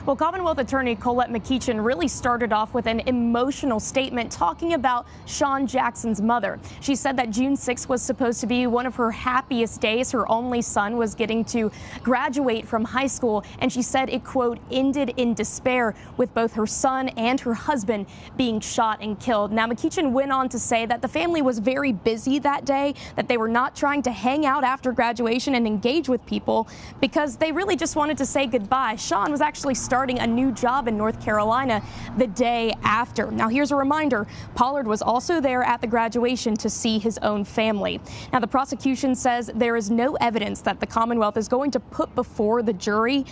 Well, Commonwealth Attorney Colette McEachin really started off with an emotional statement talking about Sean Jackson's mother. She said that June 6th was supposed to be one of her happiest days. Her only son was getting to graduate from high school, and she said it, quote, ended in despair with both her son and her husband being shot and killed. Now, McEachin went on to say that the family was very busy that day, that they were not trying to hang out after graduation and engage with people because they really just wanted to say goodbye. Sean was actually starting a new job in North Carolina the day after. Now, here's a reminder. Pollard was also there at the graduation to see his own family. Now, the prosecution says there is no evidence that the Commonwealth is going to put before the jury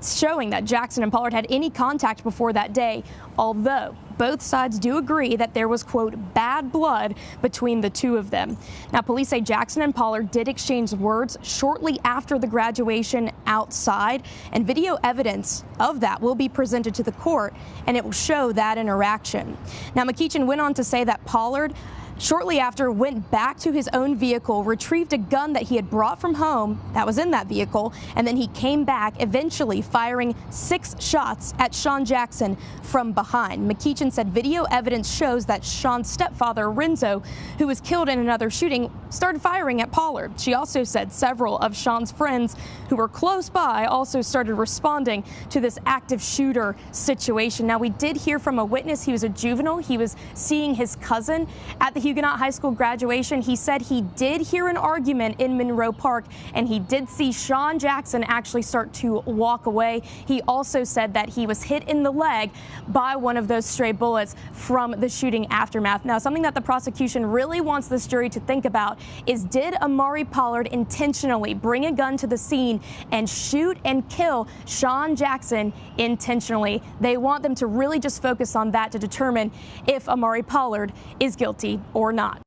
showing that Jackson and Pollard had any contact before that day, although both sides do agree that there was, quote, bad blood between the two of them. Now, police say Jackson and Pollard did exchange words shortly after the graduation outside, and video evidence of that will be presented to the court, and it will show that interaction. Now, McEachin went on to say that Pollard shortly after went back to his own vehicle, retrieved a gun that he had brought from home that was in that vehicle, and then he came back, eventually firing 6 shots at Sean Jackson from behind. McEachin said video evidence shows that Sean's stepfather, Renzo, who was killed in another shooting, started firing at Pollard. She also said several of Sean's friends who were close by also started responding to this active shooter situation. Now, we did hear from a witness. He was a juvenile. He was seeing his cousin at the Huguenot High School graduation. He said he did hear an argument in Monroe Park, and he did see Sean Jackson actually start to walk away. He also said that he was hit in the leg by one of those stray bullets from the shooting aftermath. Now, something that the prosecution really wants this jury to think about is, did Amari Pollard intentionally bring a gun to the scene and shoot and kill Sean Jackson intentionally? They want them to really just focus on that to determine if Amari Pollard is guilty or not.